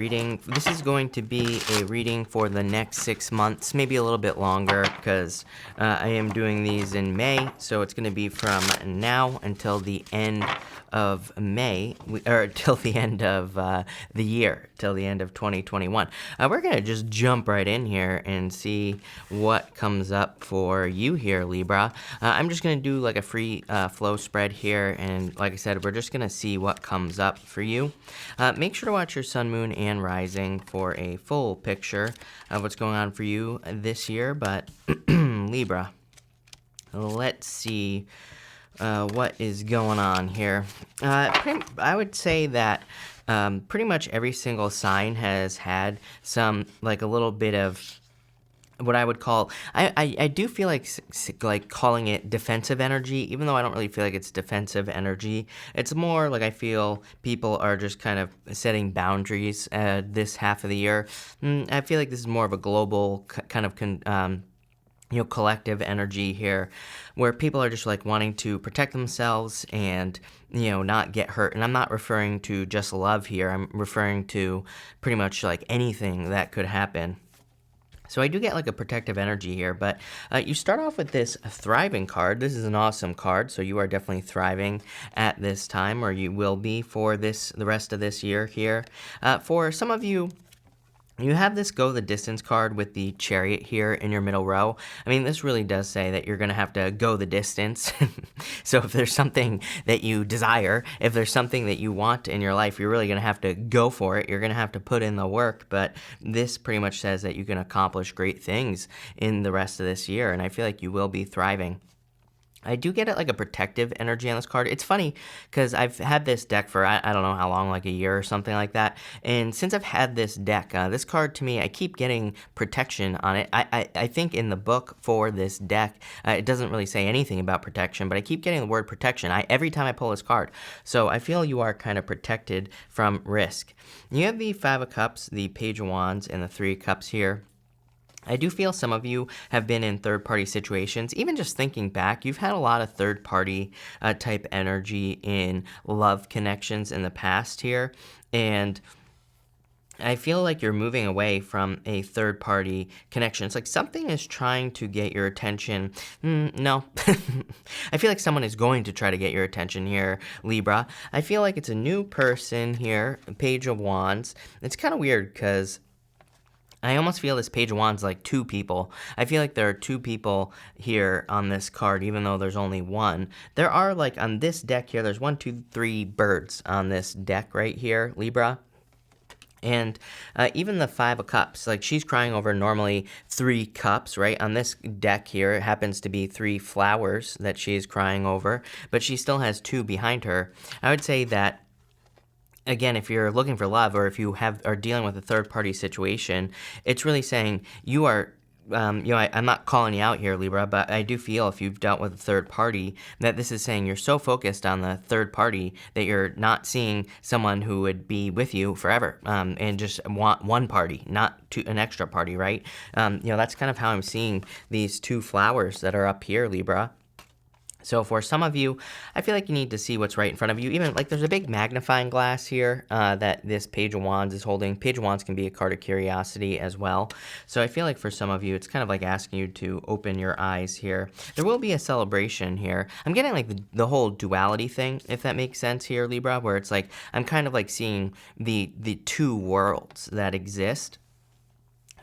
reading. This is going to be a reading for the next 6 months, maybe a little bit longer, because I am doing these in May, so it's going to be from now until the end of May, or till the end of the year, till the end of 2021. We're going to just jump right in here and see what comes up for you here, Libra. I'm just going to do like a free flow spread here, and like I said, we're just going to see what comes up for you. Make sure to watch your sun, moon, and rising for a full picture of what's going on for you this year. But Libra, let's see what is going on here. I would say that pretty much every single sign has had some, like, a little bit of what I would call, I do feel like calling it defensive energy, even though I don't really feel like it's defensive energy. It's more like I feel people are just kind of setting boundaries this half of the year. I feel like this is more of a global kind of collective energy here, where people are just like wanting to protect themselves and, not get hurt. And I'm not referring to just love here. I'm referring to pretty much like anything that could happen. So I do get like a protective energy here, but you start off with this thriving card. This is an awesome card, so you are definitely thriving at this time, or you will be for the rest of this year here. For some of you, you have this go the distance card with the Chariot here in your middle row. I mean, this really does say that you're going to have to go the distance. So if there's something that you desire, if there's something that you want in your life, you're really going to have to go for it. You're going to have to put in the work. But this pretty much says that you can accomplish great things in the rest of this year. And I feel like you will be thriving. I do get it like a protective energy on this card. It's funny because I've had this deck for I don't know how long, like a year or something like that. And since I've had this deck, this card to me, I keep getting protection on it. I think in the book for this deck, it doesn't really say anything about protection, but I keep getting the word protection every time I pull this card. So I feel you are kind of protected from risk. You have the Five of Cups, the Page of Wands, and the Three of Cups here. I do feel some of you have been in third-party situations. Even just thinking back, you've had a lot of third-party type energy in love connections in the past here. And I feel like you're moving away from a third-party connection. It's like something is trying to get your attention. No. I feel like someone is going to try to get your attention here, Libra. I feel like it's a new person here, Page of Wands. It's kind of weird because I almost feel this Page of Wands like two people. I feel like there are two people here on this card, even though there's only one. There are, like, on this deck here, there's 1, 2, 3 birds on this deck right here, Libra. And even the Five of Cups, like, she's crying over normally 3 cups, right? On this deck here, it happens to be 3 flowers that she is crying over, but she still has 2 behind her. I would say that, again, if you're looking for love, or if you are dealing with a third-party situation, it's really saying you are, I'm not calling you out here, Libra, but I do feel if you've dealt with a third party, that this is saying you're so focused on the third party that you're not seeing someone who would be with you forever, and just want one party, not an extra party, right? That's kind of how I'm seeing these 2 flowers that are up here, Libra. So for some of you, I feel like you need to see what's right in front of you. Even like there's a big magnifying glass here that this Page of Wands is holding. Page of Wands can be a card of curiosity as well. So I feel like for some of you, it's kind of like asking you to open your eyes here. There will be a celebration here. I'm getting like the whole duality thing, if that makes sense here, Libra, where it's like I'm kind of like seeing the 2 worlds that exist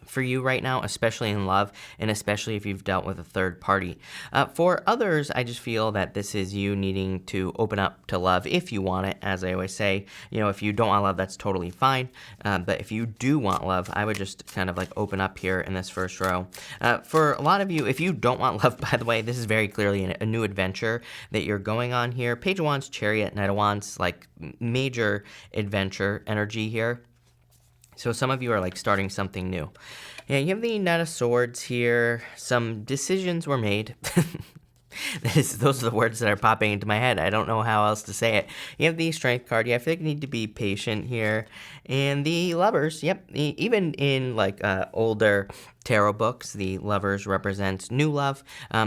for you right now, especially in love, and especially if you've dealt with a third party. For others, I just feel that this is you needing to open up to love if you want it. As I always say, if you don't want love, that's totally fine. But if you do want love, I would just kind of like open up here in this first row. For a lot of you, if you don't want love, by the way, this is very clearly a new adventure that you're going on here. Page of Wands, Chariot, Knight of Wands, like major adventure energy here. So some of you are like starting something new. Yeah, you have the Knight of Swords here. Some decisions were made. Those are the words that are popping into my head. I don't know how else to say it. You have the Strength card. Yeah, I feel like you need to be patient here. And the Lovers, yep. Even in like older tarot books, the Lovers represents new love,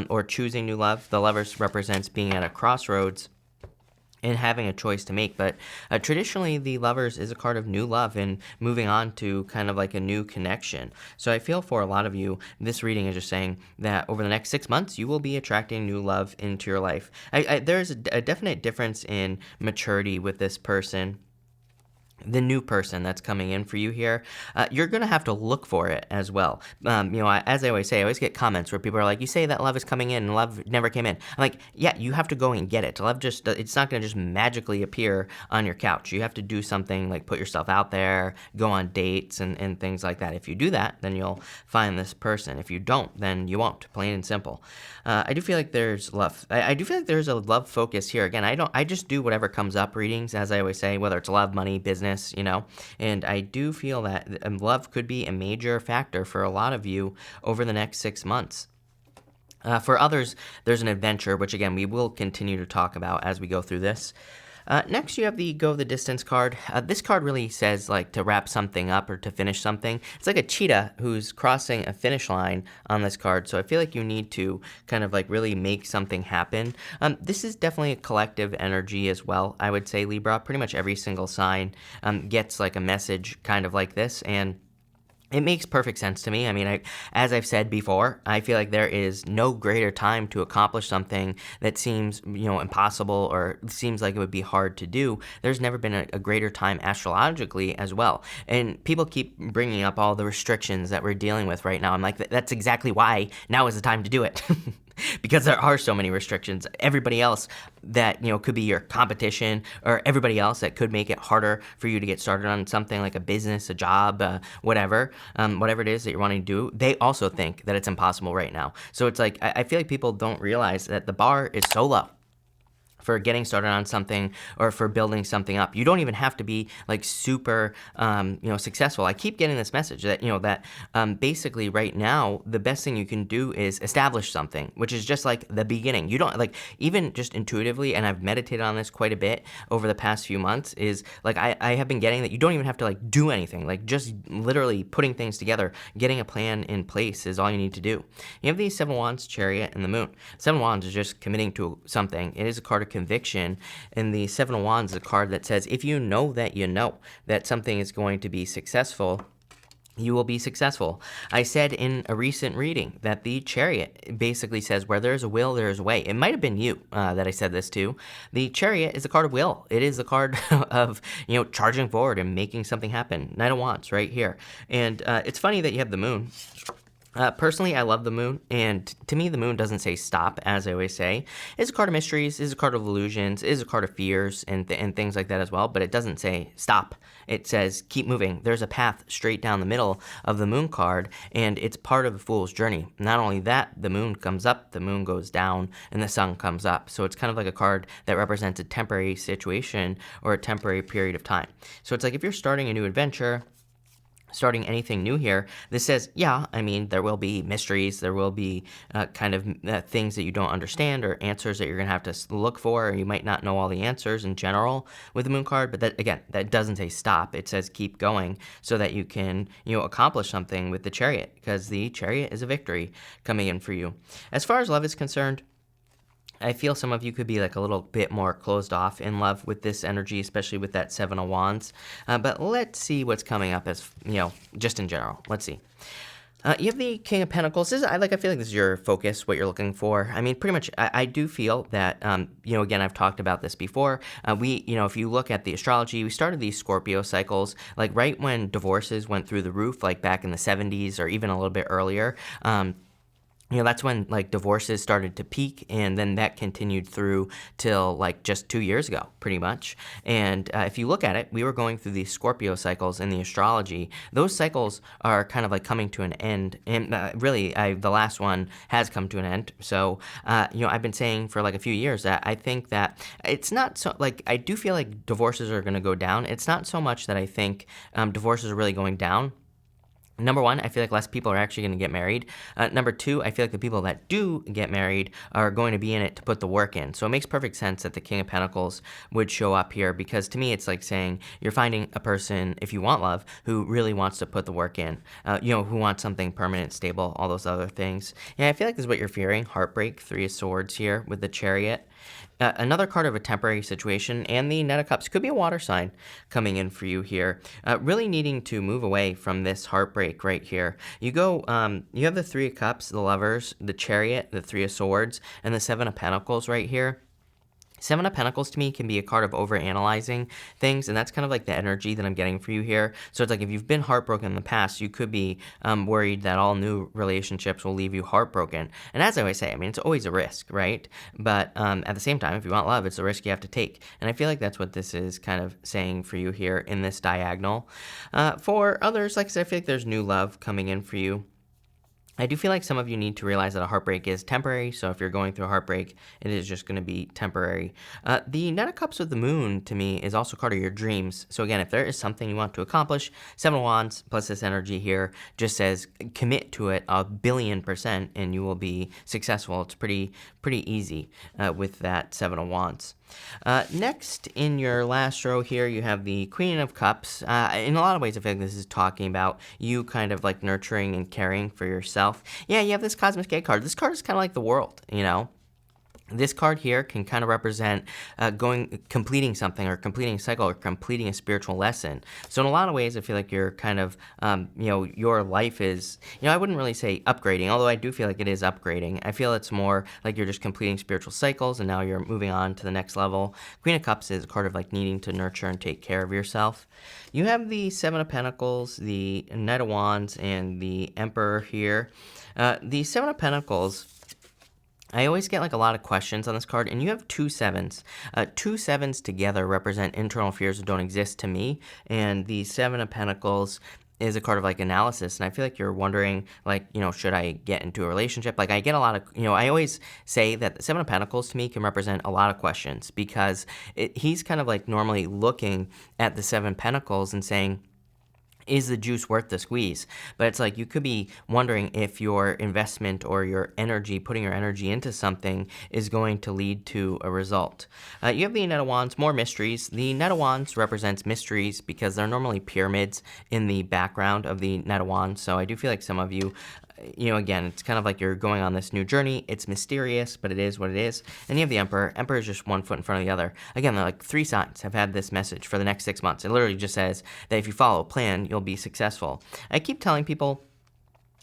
or choosing new love. The Lovers represents being at a crossroads. and having a choice to make. But traditionally, the Lovers is a card of new love and moving on to kind of like a new connection. So I feel for a lot of you, this reading is just saying that over the next 6 months, you will be attracting new love into your life. There's a definite difference in maturity with this person, the new person that's coming in for you here. You're going to have to look for it as well. As I always say, I always get comments where people are like, you say that love is coming in and love never came in. I'm like, yeah, you have to go and get it. Love just, it's not going to just magically appear on your couch. You have to do something like put yourself out there, go on dates and things like that. If you do that, then you'll find this person. If you don't, then you won't, plain and simple. I do feel like there's love. I do feel like there's a love focus here. Again, I just do whatever comes up readings, as I always say, whether it's love, money, business, and I do feel that love could be a major factor for a lot of you over the next 6 months. For others, there's an adventure, which again, we will continue to talk about as we go through this. Next, you have the Go the Distance card. This card really says like to wrap something up or to finish something. It's like a cheetah who's crossing a finish line on this card. So I feel like you need to kind of like really make something happen. This is definitely a collective energy as well. I would say Libra, pretty much every single sign gets like a message kind of like this. And it makes perfect sense to me. I mean, as I've said before, I feel like there is no greater time to accomplish something that seems, impossible or seems like it would be hard to do. There's never been a greater time astrologically as well. And people keep bringing up all the restrictions that we're dealing with right now. I'm like, that's exactly why now is the time to do it. Because there are so many restrictions. Everybody else that, could be your competition or everybody else that could make it harder for you to get started on something like a business, a job, whatever it is that you're wanting to do, they also think that it's impossible right now. So it's like, I feel like people don't realize that the bar is so low for getting started on something or for building something up. You don't even have to be like super, successful. I keep getting this message that, basically right now, the best thing you can do is establish something, which is just like the beginning. You don't like, even just intuitively, and I've meditated on this quite a bit over the past few months, is like, I have been getting that you don't even have to like do anything, like just literally putting things together, getting a plan in place is all you need to do. You have these 7 Wands, Chariot, and the Moon. 7 Wands is just committing to something. It is a card of conviction, and the 7 of Wands is a card that says if you know that something is going to be successful, you will be successful. I said in a recent reading that the Chariot basically says where there's a will, there's a way. It might have been you that I said this to. The Chariot is a card of will. It is a card of, charging forward and making something happen. Knight of Wands right here. And it's funny that you have the Moon. Personally, I love the Moon, and to me, the Moon doesn't say stop, as I always say. It's a card of mysteries, it's a card of illusions, it's a card of fears, and things like that as well, but it doesn't say stop. It says keep moving. There's a path straight down the middle of the Moon card, and it's part of the Fool's journey. Not only that, the Moon comes up, the Moon goes down, and the Sun comes up. So it's kind of like a card that represents a temporary situation or a temporary period of time. So it's like if you're starting a new adventure, starting anything new here, this says, there will be mysteries, there will be things that you don't understand or answers that you're going to have to look for, or you might not know all the answers in general with the Moon card, but that doesn't say stop. It says keep going so that you can, accomplish something with the Chariot, because the Chariot is a victory coming in for you. As far as love is concerned, I feel some of you could be like a little bit more closed off in love with this energy, especially with that 7 of Wands. But let's see what's coming up as, just in general. Let's see. You have the King of Pentacles. I feel like this is your focus, what you're looking for. I mean, pretty much, I do feel that, again, I've talked about this before. If you look at the astrology, we started these Scorpio cycles, like right when divorces went through the roof, like back in the 70s or even a little bit earlier. That's when like divorces started to peak, and then that continued through till like just 2 years ago, pretty much. And if you look at it, we were going through these Scorpio cycles in the astrology. Those cycles are kind of like coming to an end, and the last one has come to an end. So, I've been saying for like a few years that I think that it's not so like I do feel like divorces are going to go down. It's not so much that I think divorces are really going down. Number one, I feel like less people are actually going to get married. Number two, I feel like the people that do get married are going to be in it to put the work in. So it makes perfect sense that the King of Pentacles would show up here, because to me, it's like saying you're finding a person, if you want love, who really wants to put the work in, who wants something permanent, stable, all those other things. Yeah, I feel like this is what you're fearing. Heartbreak, 3 of Swords here with the Chariot. Another card of a temporary situation, and the Knight of Cups could be a water sign coming in for you here. Really needing to move away from this heartbreak right here. You have the Three of Cups, the Lovers, the Chariot, the Three of Swords, and the Seven of Pentacles right here. Seven of Pentacles to me can be a card of overanalyzing things, and that's kind of like the energy that I'm getting for you here. So it's like if you've been heartbroken in the past, you could be worried that all new relationships will leave you heartbroken. And as I always say, I mean, it's always a risk, right? But at the same time, if you want love, it's a risk you have to take. And I feel like that's what this is kind of saying for you here in this diagonal. For others, like I said, I feel like there's new love coming in for you. I do feel like some of you need to realize that a heartbreak is temporary, so if you're going through a heartbreak, it is just going to be temporary. The Knight of Cups with the Moon, to me, is also part of your dreams. So again, if there is something you want to accomplish, Seven of Wands plus this energy here just says commit to it 1,000,000,000% and you will be successful. It's pretty easy with that Seven of Wands. Next, in your last row here, you have the Queen of Cups. In a lot of ways, I feel like this is talking about you kind of like nurturing and caring for yourself. Yeah, you have this Cosmic Gate card. This card is kind of like the world, you know? This card here can kind of represent completing something or completing a cycle or completing a spiritual lesson. So in a lot of ways, I feel like you're kind of, your life is, I wouldn't really say upgrading, although I do feel like it is upgrading. I feel it's more like you're just completing spiritual cycles and now you're moving on to the next level. Queen of Cups is a card of like needing to nurture and take care of yourself. You have the Seven of Pentacles, the Knight of Wands, and the Emperor here. The Seven of Pentacles, I always get like a lot of questions on this card, and you have two sevens. Two sevens together represent internal fears that don't exist to me, and the Seven of Pentacles is a card of like analysis, and I feel like you're wondering like, should I get into a relationship? Like I get a lot of, I always say that the Seven of Pentacles to me can represent a lot of questions because he's kind of like normally looking at the Seven Pentacles and saying, is the juice worth the squeeze? But it's like you could be wondering if your investment or your energy, putting your energy into something is going to lead to a result. You have the Knight of Wands, more mysteries. The Knight of Wands represents mysteries because they're normally pyramids in the background of the Knight of Wands. So I do feel like some of you, again, it's kind of like you're going on this new journey. It's mysterious, but it is what it is. And you have the Emperor. Emperor is just one foot in front of the other. Again, they're like three signs have had this message for the next 6 months. It literally just says that if you follow a plan, you'll be successful. I keep telling people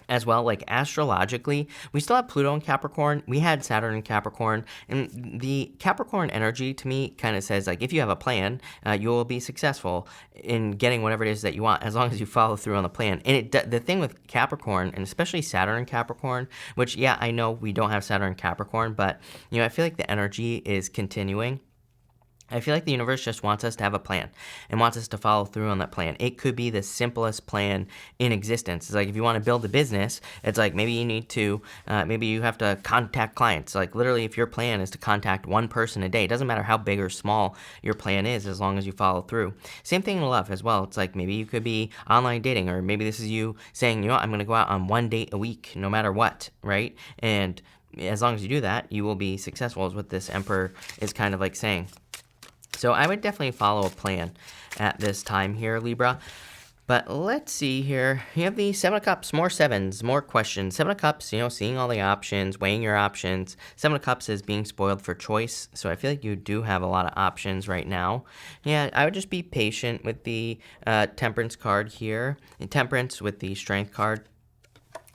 as well, like astrologically, we still have Pluto in Capricorn. We had Saturn in Capricorn. And the Capricorn energy to me kind of says like, if you have a plan, you will be successful in getting whatever it is that you want, as long as you follow through on the plan. And the thing with Capricorn, and especially Saturn in Capricorn, which, yeah, I know we don't have Saturn in Capricorn, but, I feel like the energy is continuing. I feel like the universe just wants us to have a plan and wants us to follow through on that plan. It could be the simplest plan in existence. It's like if you want to build a business, it's like maybe you need to, maybe you have to contact clients. Like literally if your plan is to contact one person a day, it doesn't matter how big or small your plan is as long as you follow through. Same thing in love as well. It's like maybe you could be online dating, or maybe this is you saying, I'm going to go out on one date a week no matter what, right? And as long as you do that, you will be successful, is what this Emperor is kind of like saying. So I would definitely follow a plan at this time here, Libra. But let's see here. You have the Seven of Cups, more sevens, more questions. Seven of Cups, seeing all the options, weighing your options. Seven of Cups is being spoiled for choice. So I feel like you do have a lot of options right now. Yeah, I would just be patient with the Temperance card here. Temperance with the Strength card.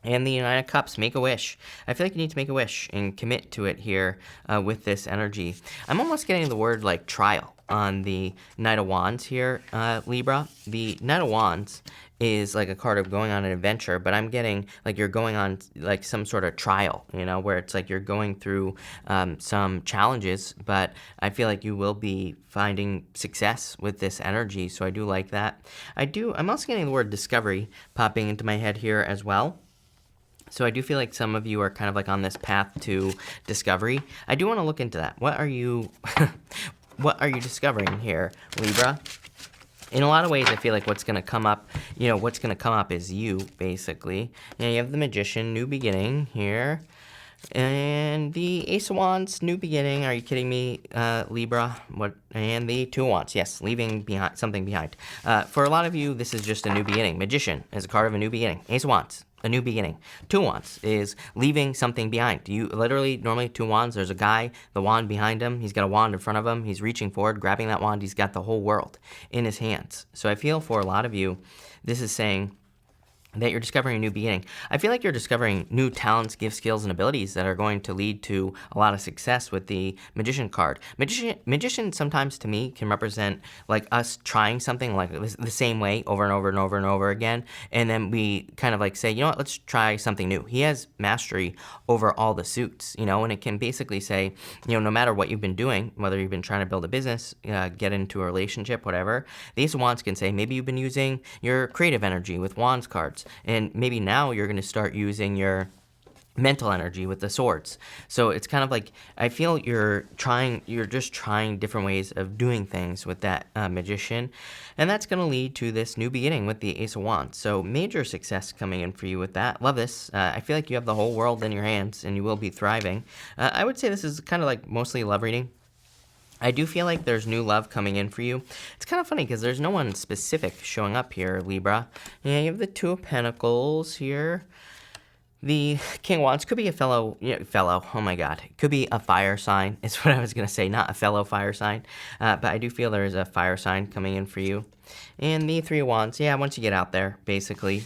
And the Nine of Cups, make a wish. I feel like you need to make a wish and commit to it here with this energy. I'm almost getting the word like trial on the Knight of Wands here, Libra. The Knight of Wands is like a card of going on an adventure, but I'm getting like you're going on like some sort of trial, where it's like you're going through some challenges, but I feel like you will be finding success with this energy, so I do like that. I'm also getting the word discovery popping into my head here as well. So I do feel like some of you are kind of like on this path to discovery. I do want to look into that. What are you discovering here, Libra? In a lot of ways, I feel like what's going to come up, what's going to come up is you, basically. You have the Magician, new beginning here. And the Ace of Wands, new beginning. Are you kidding me, Libra? And the Two of Wands, yes, leaving something behind. For a lot of you, this is just a new beginning. Magician is a card of a new beginning. Ace of Wands, a new beginning. Two Wands is leaving something behind. You literally, normally two wands, there's a guy, the wand behind him, he's got a wand in front of him, he's reaching forward, grabbing that wand, he's got the whole world in his hands. So I feel for a lot of you, this is saying that you're discovering a new beginning. I feel like you're discovering new talents, gifts, skills, and abilities that are going to lead to a lot of success with the Magician card. Magician sometimes to me can represent like us trying something like the same way over and over and over and over again, and then we kind of like say, you know what, let's try something new. He has mastery over all the suits, you know, and it can basically say, you know, no matter what you've been doing, whether you've been trying to build a business, get into a relationship, whatever, these wands can say maybe you've been using your creative energy with wands cards, and maybe now you're going to start using your mental energy with the swords. So it's kind of like, I feel you're just trying different ways of doing things with that Magician, and that's going to lead to this new beginning with the Ace of Wands. So major success coming in for you with that. Love this. I feel like you have the whole world in your hands and you will be thriving. I would say this is kind of like mostly a love reading. I do feel like there's new love coming in for you. It's kind of funny because there's no one specific showing up here, Libra. Yeah, you have the Two of Pentacles here. The King of Wands could be a fellow, oh my God, it could be a fire sign. It's what I was going to say, not a fellow fire sign. But I do feel there is a fire sign coming in for you. And the Three of Wands, yeah, once you get out there, basically,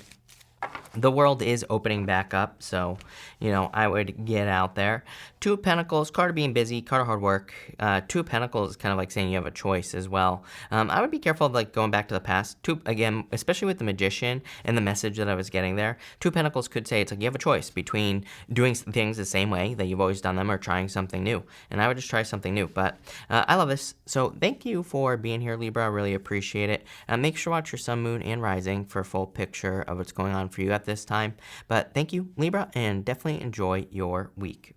the world is opening back up, so, you know, I would get out there. Two of Pentacles, card of being busy, card of hard work. Two of Pentacles is kind of like saying you have a choice as well. I would be careful of like going back to the past. Again, especially with the Magician and the message that I was getting there. Two of Pentacles could say it's like you have a choice between doing things the same way that you've always done them or trying something new. And I would just try something new. But I love this. So thank you for being here, Libra. I really appreciate it. Make sure to watch your sun, moon, and rising for a full picture of what's going on for you at this time. But thank you, Libra, and definitely enjoy your week.